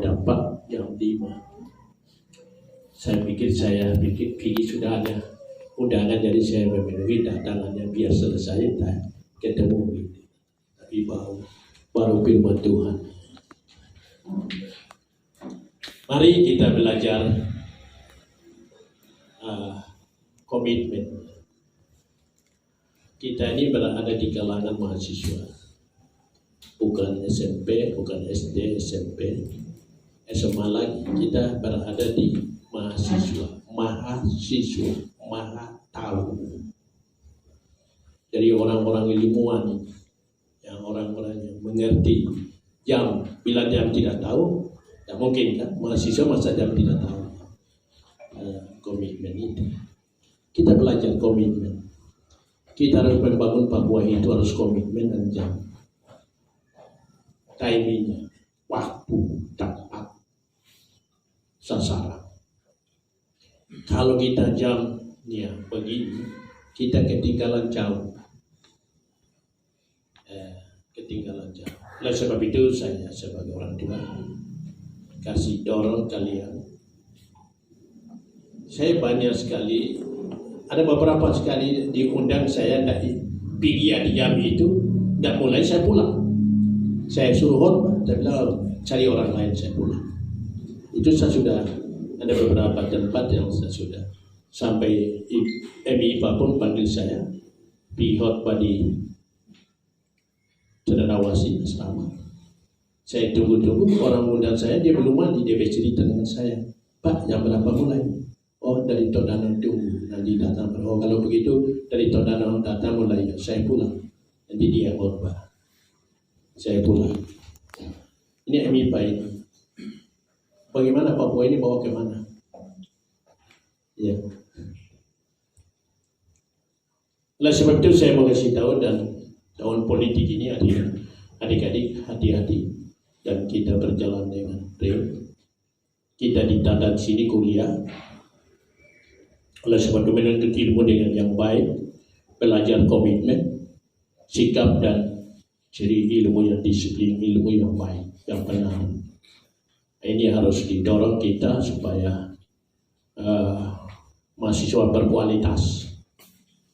dapat jam 5. Saya pikir sudah ada undangan, jadi saya memenuhi datangannya biar selesai ketemu gitu. Tapi baru firman Tuhan. Mari kita belajar komitmen. Kita ini berada di kalangan mahasiswa, bukan SMP, bukan SD, SMP, SMA lagi. Kita berada di mahasiswa, maha tahu. Jadi orang-orang ilmuwan, yang orang-orang yang mengerti jam. Bila jam tidak tahu, tidak mungkin kan? Mahasiswa masa jam tidak tahu. Komitmen itu. Kita belajar komitmen. Kita harus membangun Papua itu harus komitmen dan jam. Timingnya, waktu, tepat, sasaran. Kalau kita jamnya begini, kita ketinggalan jauh. Oleh sebab itu saya sebagai orang tua kasih dorong kalian. Saya banyak sekali, ada beberapa sekali diundang saya dari pergi di jam itu, dan mulai saya pulang. Saya suruh khotbah, saya bilang cari orang lain, saya pulang. Itu saya sudah ada beberapa tempat yang saya sudah sampai MIPA pun panggil saya pergi khotbah di Cendrawasih asrama. Saya tunggu orang muda saya, dia belum mandi, dia bercerita dengan saya, Pak, jam berapa mulai? Oh, dari Todano tunggu, nanti datang. Oh, kalau begitu dari Todano datang mulai, saya pulang. Nanti dia khotbah, saya pulang. Ini MIPA ini. Bagaimana Papua ini bawa kemana? Ya. Oleh sebab itu saya mau kasih tahu, dan tahun politik ini adik-adik hati-hati, dan kita berjalan dengan baik. Kita ditanda di sini kuliah. Oleh sebab itu menuntut ilmu dengan yang baik, belajar komitmen, sikap dan ciri ilmu yang disiplin, ilmu yang baik, yang benar. Ini harus didorong kita supaya mahasiswa berkualitas,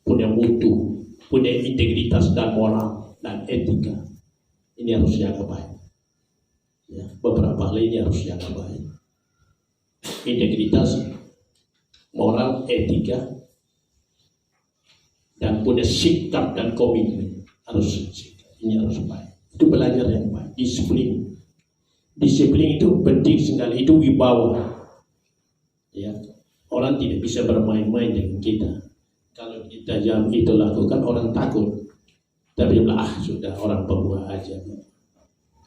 punya mutu, punya integritas dan moral dan etika. Ini harus jaga baik. Ya, beberapa hal ini harus jaga baik. Integritas, moral, etika, dan punya sikap dan komitmen ini harus baik. Itu belajar yang baik. Disiplin itu penting sekali. Itu wibawa. Ya, orang tidak bisa bermain-main dengan kita. Kalau kita jam itu lakukan, orang takut. Tapi sudah orang pembuah aja.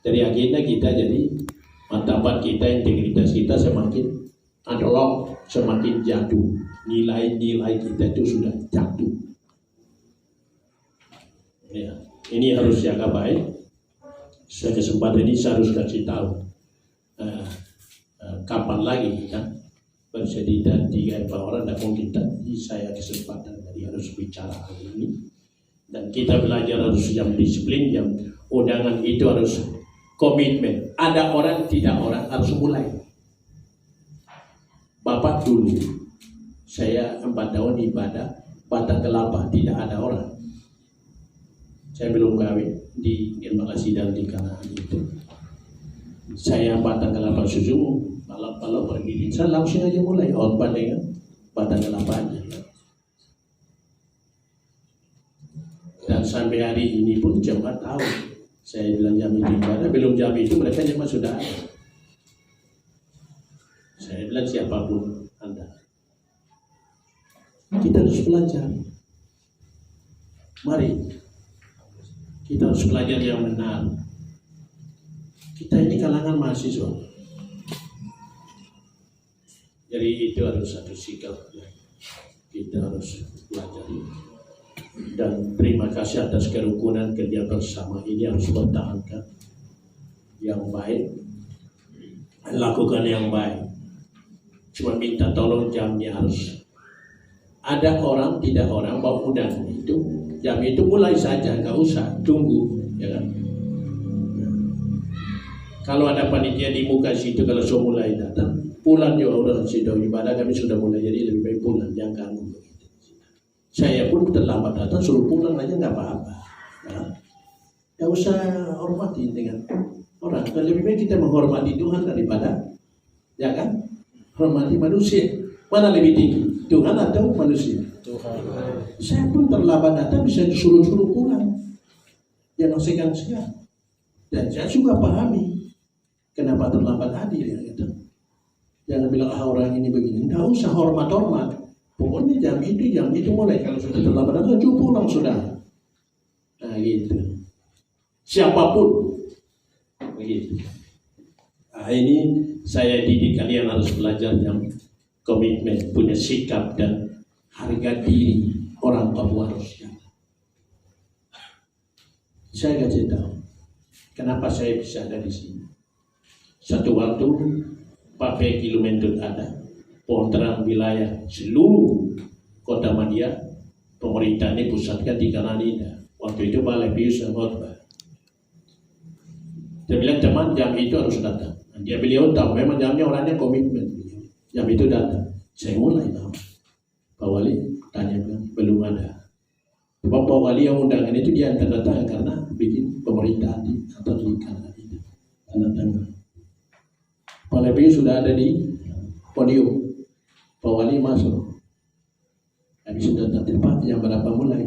Dari akhirnya kita jadi martabat kita, integritas kita semakin anjlok, semakin jatuh. Nilai-nilai kita itu sudah jatuh. Ya, ini harus jaga baik. Saya kesempatan ini saya harus kasih tahu. Kapan lagi kita bersedih dan 3-4 orang, tidak mungkin saya kesempatan jadi harus bicara hari ini. Dan kita belajar harus yang disiplin, yang undangan itu harus komitmen. Ada orang, tidak orang, harus mulai. Bapak dulu, saya 4 tahun ibadah Batang Kelapa, tidak ada orang. Saya belum kawin di Malaysia dan di Kanaan itu. Saya Batang Kelapa susu, malam-malam pergi, saya langsung aja mulai khotbah dengan Batang Kelapa aja. Dan sampai hari ini pun jemaat tahu. Saya bilang jam itu ibadah, belum jam itu mereka jemaat sudah ada. Saya bilang siapapun Anda, kita harus belajar. Mari kita harus belajar yang benar. Kita ini kalangan mahasiswa, jadi itu harus satu sikap. Kita harus belajar. Dan terima kasih atas kerukunan kerja bersama ini, harus bertahankan yang baik, lakukan yang baik. Cuma minta tolong jamnya harus ada orang, tidak orang, bawa undangan itu jam itu mulai saja, nggak usah tunggu, ya kan? Kalau ada panitia di muka situ, kalau sudah mulai datang, pulang juga udah sudah ibadah, kami sudah mulai, jadi lebih baik pulang, jangan ganggu begitu. Saya pun terlambat datang, suruh pulang aja nggak apa-apa. Nah, nggak usah hormati dengan orang. Lebih baik kita menghormati Tuhan daripada, ya kan, hormati manusia. Mana lebih tinggi, Tuhan atau manusia? Tuhan. Saya pun terlambat datang bisa disuruh-suruh pulang, jangan segan-segan. Dan saya juga pahami kenapa terlambat hadir ya gitu. Jangan bilang orang ini begini, nggak usah hormat-hormat. Pokoknya jam itu mulai. Kalau sudah terlambat datang, cukup pulang sudah. Nah gitu. Siapapun begitu. Nah, ini saya didik kalian harus belajar yang komitmen, punya sikap dan harga diri orang Papua harusnya. Saya kasih tahu kenapa saya bisa ada di sini. Satu waktu Pak Peki Lumentut ada, Pontran wilayah seluruh kota Madia, pemerintah ini pusatkan di Kananida. Waktu itu Balai Pius dan Khotbah. Dia bilang teman jam itu harus datang. Dia beliau tahu memang jamnya orangnya komitmen. Jam itu datang. Saya mulai tahu. Pak Wali tanya bilang belum ada. Sebab Pak Wali yang undangan itu dia tanda tangan karena bikin pemerintah di atau di Kananida. Tanda tangan. Pak Lepi sudah ada di podium. Pak Wali masuk. Habis sudah tanya Pak yang berapa mulai?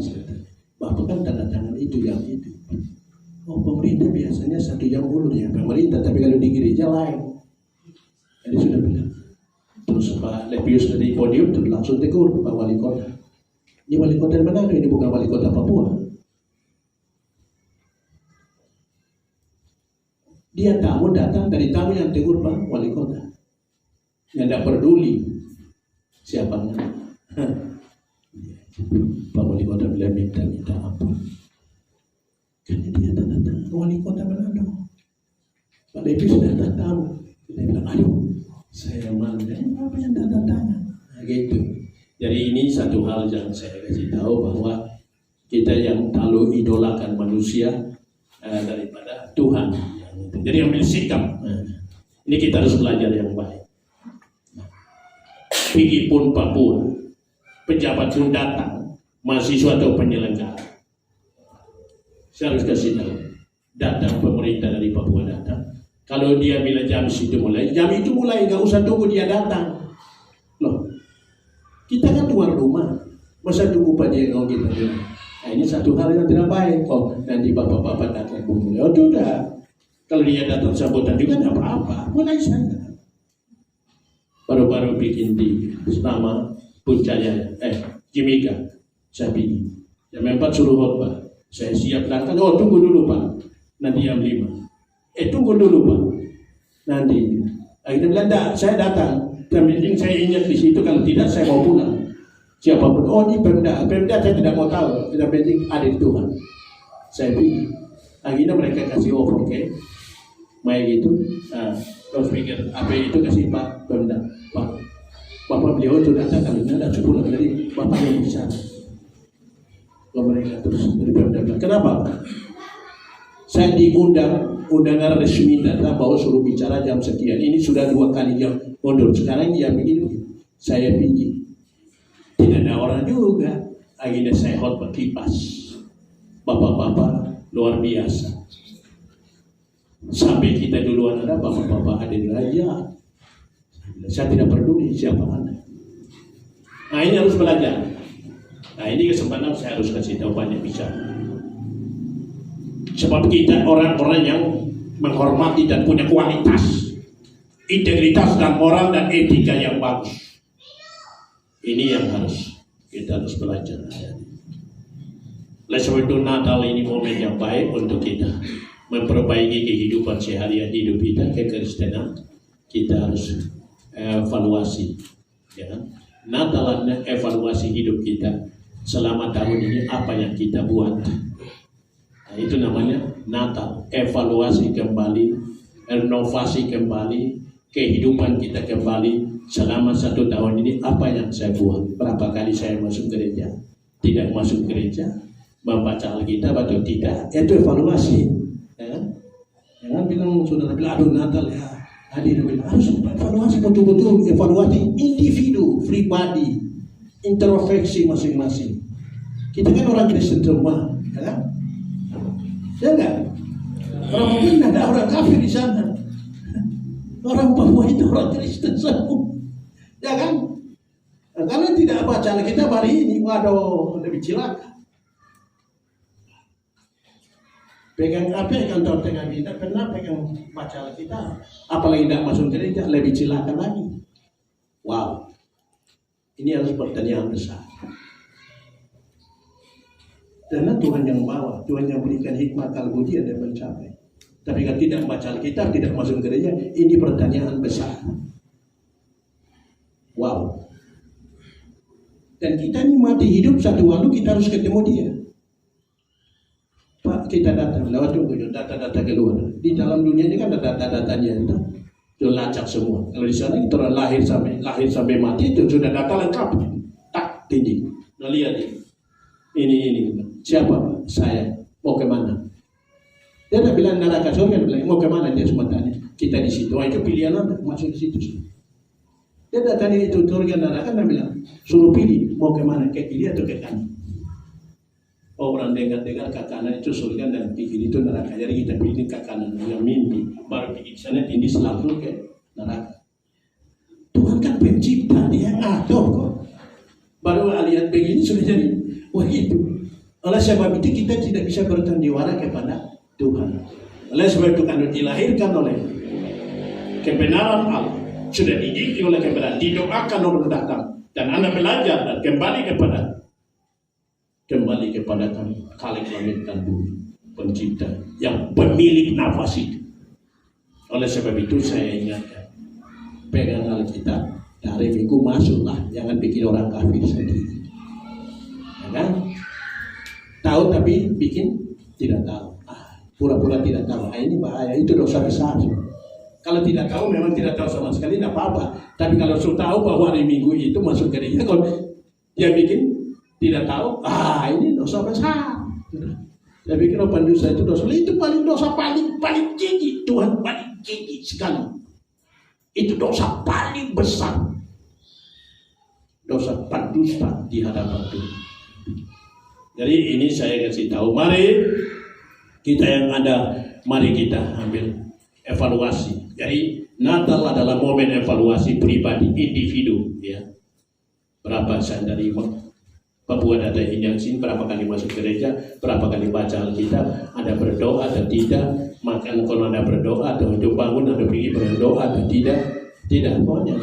Bapak kan tanda tangan itu yang itu. Oh pemerintah biasanya 1 jam dulu ya pemerintah, tapi kalau di gereja lain. Jadi sudah bilang. Terus Pak Lepius dari podium terus langsung tegur Pak Wali Kota. Ini Wali Kota Manado, ini bukan Wali Kota Papua. Dia tamu datang dari tamu yang tegur Pak Wali Kota. Yang tidak peduli siapanya. Pak Wali Kota bilang minta ampun. Karena dia datang Wali Kota Manado. Pak Devi sudah datang. Dia bilang, aduh, saya malu. Apa yang datang? Nah, gitu. Jadi ini satu hal yang saya kasih tahu bahwa kita yang terlalu idolakan manusia daripada Tuhan. Jadi ambil sikap. Ini kita harus belajar yang baik. Pergi pun Papua, pejabat pun datang, mahasiswa atau penyelenggara. Saya harus kasih tahu, datang pemerintah dari Papua datang. Kalau dia bilang jam itu mulai, nggak usah tunggu dia datang. Loh, kita kan luar rumah, masa tunggu Pak Jengong kita bilang. Nah, ini satu hal yang tidak baik. Oh, nanti bapak-bapak datang mulai. Oh, sudah. Kalau dia datang sambutan juga tidak apa-apa, mulai saja. Baru-baru bikin di selama Puncaya, Jimika, saya bikin. Jam 4 suruh khotbah. Saya siap datang. Oh, tunggu dulu Pak. Nanti jam 5. Tunggu dulu Pak. Nanti. Akhirnya bilang, saya datang. Dan penting saya ingat di situ. Kalau tidak, saya mau pulang. Siapapun. Oh, ini Pemda. Pemda saya tidak mau tahu. Yang penting ada di Tuhan. Saya pikir. Akhirnya mereka kasih offer, oke? Main gitu. Terus pikir apa itu kasih Pak Pemda. Pak, Bapak beliau itu datang kalau tidak pulang dari Bapak yang bicara. Kalau mereka terus dari Pemda bilang, kenapa? Saya diundang undangan resmi datang bahwa suruh bicara jam sekian. Ini sudah 2 kali jam mundur. Sekarang dia begini. Saya pergi. Tidak ada orang juga. Akhirnya saya khotbah kipas. Bapak-bapak luar biasa. Sampai kita duluan ada bapak-bapak hadir aja. Saya tidak peduli siapa Anda. Nah ini harus belajar. Nah ini kesempatan saya harus kasih tahu banyak bicara. Sebab kita orang-orang yang menghormati dan punya kualitas, integritas dan moral dan etika yang bagus. Ini yang kita harus belajar. Oleh sebab itu Natal ini momen yang baik untuk kita memperbaiki kehidupan sehari-hari hidup kita, kekristenan. Kita harus evaluasi, ya. Natal evaluasi hidup kita selama tahun ini apa yang kita buat. Nah, itu namanya Natal, evaluasi kembali, renovasi kembali kehidupan kita kembali selama 1 tahun ini apa yang saya buat. Berapa kali saya masuk gereja, tidak masuk gereja, membaca Alkitab atau tidak, itu evaluasi, ya kan? saudara bilang, aduh Natal ya, hadir bilang harus evaluasi betul-betul, evaluasi individu, pribadi, introspeksi masing-masing. Kita kan orang Kristen semua, ya kan? Ya enggak? Orang mungkin ada orang kafir di sana. Orang Papua itu orang Kristen semua, ya kan? Nah, karena tidak baca Alkitab hari ini, waduh, lebih cilaka. Pegang apa kantor tengah kita, pernah pegang baca Alkitab, apalagi tidak masuk gereja, lebih cilaka lagi. Wow, ini harus pertanyaan besar. Karena Tuhan yang bawa, Tuhan yang berikan hikmat kalbu dia dan mencapai. Tapi kalau tidak baca Alkitab, tidak masuk gereja, ini pertanyaan besar. Wow. Dan kita ini mati hidup satu waktu kita harus ketemu dia. Pak, kita datang lewat tunggu data-data keluar. Di dalam dunia ini kan ada data-datanya itu lacak semua. Kalau di sana kita lahir sampai mati itu sudah data lengkap. Tak tinggi. Nah lihat ini. Siapa Pak? Saya. Mau kemana? Dia tak bilang neraka surga, dia bilang mau kemana dia sementara. Kita di situ. Itu pilihan Anda masuk di situ. Dia datang itu surga neraka, dia bilang suruh pilih mau kemana, ke kiri atau ke kanan. Orang dengar-dengar ke kanan itu surga dan ke kiri itu neraka. Jadi kita pilih ke kanan yang mimpi, baru pergi ke sana ini langsung ke neraka. Tuhan kan pencipta, dia ngatur kok. Baru lihat begini sudah jadi begitu. Oleh sebab itu kita tidak bisa bersandiwara kepada Tuhan. Oleh sebab itu kan dilahirkan oleh kebenaran Allah, sudah dididik oleh kebenaran, didoakan oleh datang, dan Anda belajar dan kembali kepada kami, Khalik langit dan bumi, pencipta yang pemilik nafas itu. Oleh sebab itu saya ingatkan, pegang Alkitab dari minggu masuklah, jangan bikin orang kafir sendiri, ya kan? Tahu tapi bikin tidak tahu, pura-pura tidak tahu. Ini bahaya, itu dosa besar. Kalau tidak tahu memang tidak tahu sama sekali tidak apa-apa. Tapi kalau sudah tahu bahwa hari Minggu itu masuk gereja, kalau dia bikin tidak tahu, ini dosa besar. Dia bikin apa dosa itu dosa? Itu paling gigi, Tuhan paling gigi sekali. Itu dosa paling besar. Dosa pendusta di hadapan Tuhan. Jadi ini saya kasih tahu, mari kita yang ada, mari kita ambil evaluasi. Jadi Natal adalah momen evaluasi pribadi, individu, ya. Berapa saya dari Papua ada yang sini, berapa kali masuk gereja, berapa kali baca Alkitab, ada berdoa atau tidak, makan kalau ada berdoa, atau untuk bangun ada pergi berdoa atau tidak, pokoknya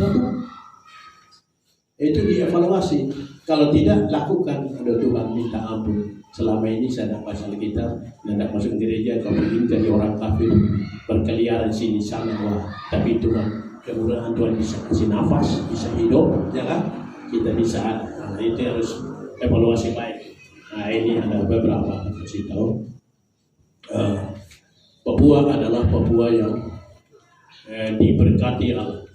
itu dievaluasi. Kalau tidak, lakukan. Ada Tuhan minta ampun. Selama ini saya tidak baca Alkitab, tidak masuk gereja, kau begini jadi orang kafir, berkeliaran sini sana. Wah, tapi Tuhan, kemudahan Tuhan bisa kasih nafas, bisa hidup, ya kan? Kita bisa. Nah, itu harus evaluasi baik. Nah, ini ada beberapa kasih tahu. Papua adalah Papua yang diberkati Allah.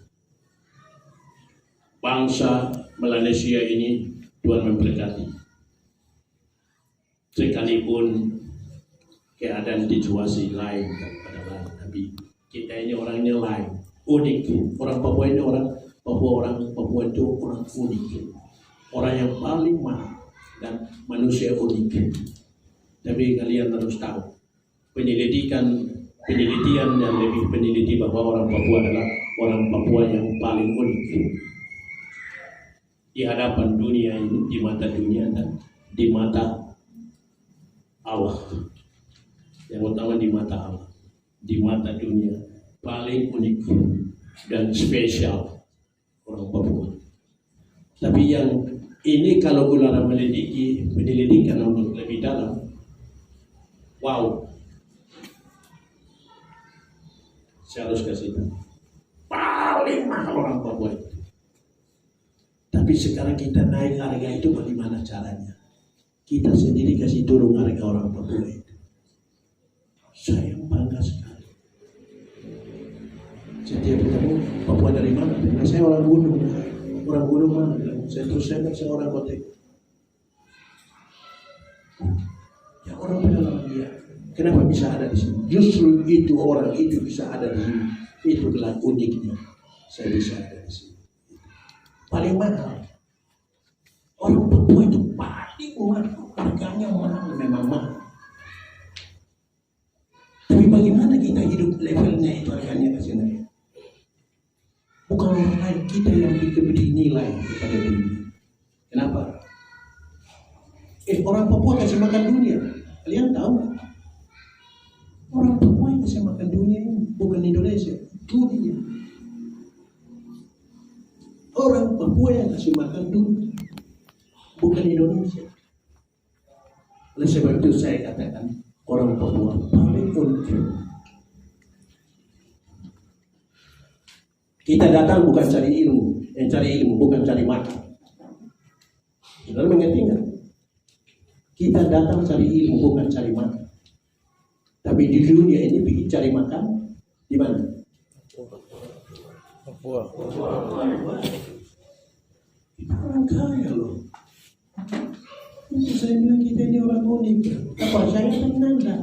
Bangsa Melanesia ini Tuhan memberkati. Sekalipun keadaan situasi lain daripada lain, tapi kita ini orangnya lain, unik. Orang Papua ini orang Papua itu orang unik, orang yang paling mahal dan manusia unik. Tapi kalian harus tahu, penelitian yang lebih peneliti bahwa orang Papua adalah orang Papua yang paling unik di hadapan dunia ini, di mata dunia dan di mata Allah. Yang utama di mata Allah, di mata dunia paling unik dan spesial orang Papua. Tapi yang ini kalau ular penyelidikan untuk lebih dalam, wow, saya harus kasih tahu, paling mahal orang Papua itu. Tapi sekarang kita naik harga itu bagaimana caranya? Kita sendiri kasih turun harga orang Papua itu. Saya bangga sekali. Setiap ketemu, Papua dari mana? Karena saya orang gunung. Orang gunung mana? Saya orang kota. Ya orang pedalaman dia. Kenapa bisa ada di sini? Justru itu orang itu bisa ada di sini. Itulah uniknya. Saya bisa ada di sini. Paling mahal. Orang Papua itu paling mahal. Harganya mahal, memang mahal. Tapi bagaimana kita hidup levelnya itu harganya ke sini? Bukan orang lain, kita yang diberi nilai kepada dunia. Kenapa? Orang Papua kasih makan dunia. Kalian tahu nggak? Orang Papua yang kasih makan dunia ini bukan Indonesia, dunia. Orang Papua yang kasih makan dunia, bukan Indonesia. Oleh sebab itu saya katakan orang Papua paling unik. Kita datang bukan cari ilmu, yang cari ilmu bukan cari makan. Saudara mengerti nggak? Kita datang cari ilmu bukan cari makan. Tapi di dunia ini bikin cari makan di mana? Papua. Kita orang kaya loh. Itu saya bilang kita ini orang unik. Apa saya menanda?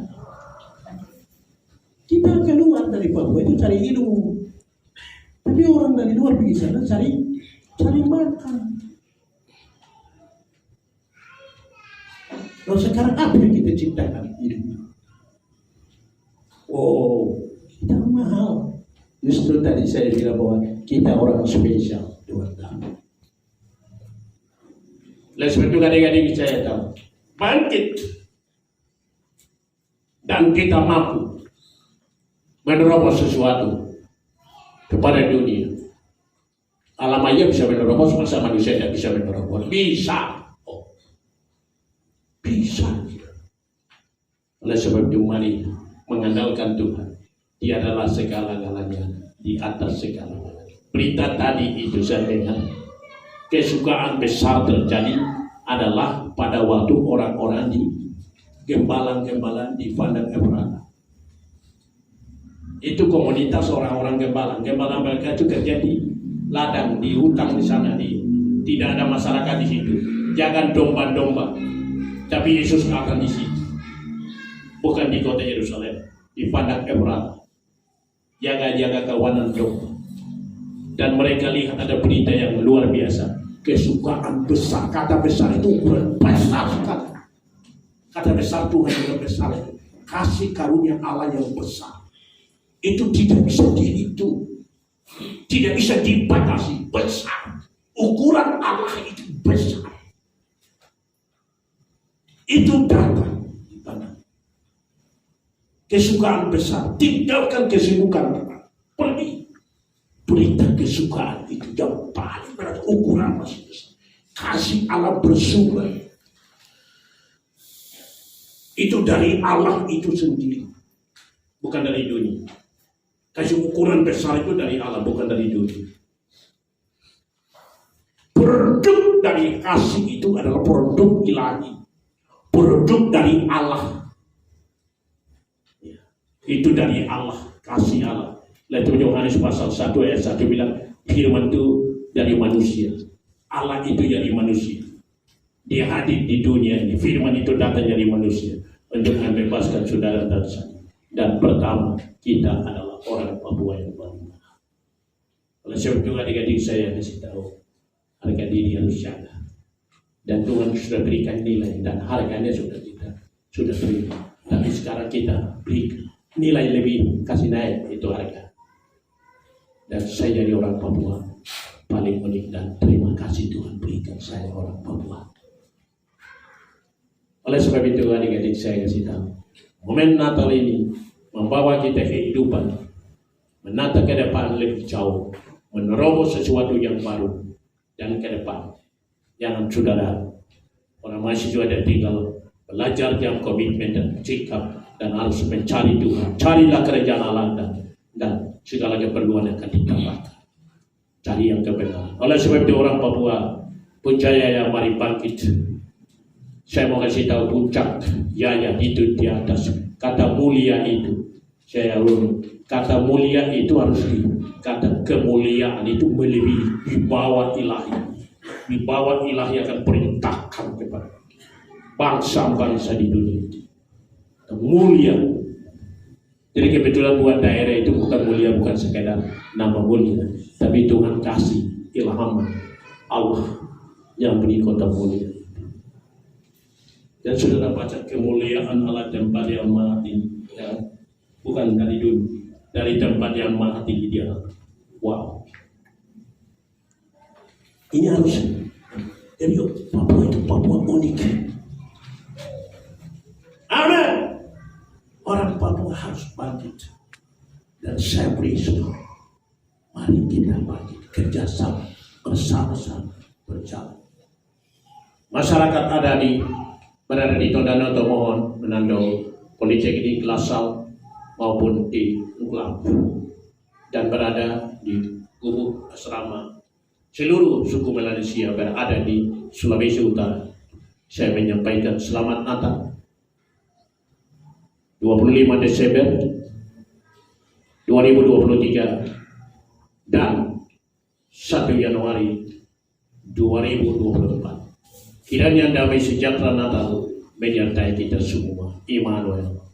Kita keluar dari Papua itu cari ilmu. Tapi orang dari luar pergi sana cari makan. Lalu sekarang apa yang kita ciptakan hidupnya? Oh, kita mahal. Justru tadi saya bilang bahwa kita orang spesial, Tuhan tahu. Oleh sebab itu kadang-kadang saya tahu bangkit dan kita mampu menerobos sesuatu kepada dunia. Alam aja bisa menerobos, masa manusia tidak bisa menerobos? Bisa. Bisa. Oleh sebab itu mari mengandalkan Tuhan. Dia adalah segala-galanya, di atas segala-galanya. Berita tadi itu saya dengar, kesukaan besar terjadi adalah pada waktu orang-orang di gembalan-gembalan di Padang Efrata. Itu komunitas orang-orang gembalan. Gembalan mereka itu kerja di ladang, di hutan di sana, tidak ada masyarakat di situ. Jangan domba-domba. Tapi Yesus akan di situ, bukan di kota Yerusalem, di Padang Efrata. Jaga-jaga kawanan domba. Dan mereka lihat ada berita yang luar biasa. Kesukaan besar, kata besar itu besar sekali. Kata besar Tuhan yang besar itu. Kasih karunia Allah yang besar. Itu tidak bisa dihitung, tidak bisa dibatasi, besar. Ukuran Allah itu besar. Itu datang di tanah. Kesukaan besar, tinggalkan kesibukan, pergi. Berita kesukaan itu yang paling berat, ukuran masih besar. Kasih Allah bersumber. Itu dari Allah itu sendiri, bukan dari dunia. Kasih ukuran besar itu dari Allah, bukan dari dunia. Produk dari kasih itu adalah produk ilahi, produk dari Allah. Ya, itu dari Allah, kasih Allah. Lalu Yohanes pasal 1 ayat 1 bilang, firman itu dari manusia, Allah itu dari manusia. Dia hadir di dunia ini, firman itu datang dari manusia untuk membebaskan saudara dan saya. Dan pertama, kita adalah orang Papua yang baru. Oleh sebab itu adik-adik saya kasih tahu, harga diri harus jaga. Dan Tuhan sudah berikan nilai dan harganya sudah terima. Tapi sekarang kita beri nilai lebih, kasih naik itu harga. Dan saya jadi orang Papua paling unik dan terima kasih Tuhan berikan saya orang Papua. Oleh sebab itu adik-adik saya kasih tahu, momen Natal ini membawa kita kehidupan, menata ke depan lebih jauh, menerobos sesuatu yang baru dan ke depan. Jangan saudara, orang mahasiswa dan tinggal belajar yang komitmen dan sikap dan harus mencari Tuhan. Carilah kerajaan Allah dan segala keperluan yang akan ditambahkan. Cari yang kebenaran. Oleh sebab itu orang Papua, Puncaya yang mari bangkit. Saya mau kasih tahu puncak Yaya itu di atas. Kata mulia itu, saya ulang. Kata mulia itu harus kata kemuliaan itu melebihi di bawah ilahi. Di bawah ilahi akan perintahkan kepada bangsa-bangsa di dunia itu. mulia. Jadi kebetulan buat daerah itu bukan mulia, bukan sekedar nama mulia, tapi Tuhan kasih ilham Allah yang beri kota mulia. Dan saudara baca kemuliaan Allah tempat yang maha tinggi, ya. Bukan dari dulu, dari tempat yang maha tinggi dia. Wow. Ini harus. Jadi Papua itu Papua unik. Amin. Orang Papua harus bangkit. Dan saya beri semua. Mari kita bangkit, kerjasama, bersama-sama berjalan. Masyarakat berada di Tondano atau mohon menandau Policek di Glasau maupun di Ngklab dan berada di gubuk asrama seluruh suku Melanesia berada di Sulawesi Utara. Saya menyampaikan selamat Natal 25 Desember 2023 dan 1 Januari 2024. Kiranya damai sejahtera Natal menyertai kita semua. Immanuel.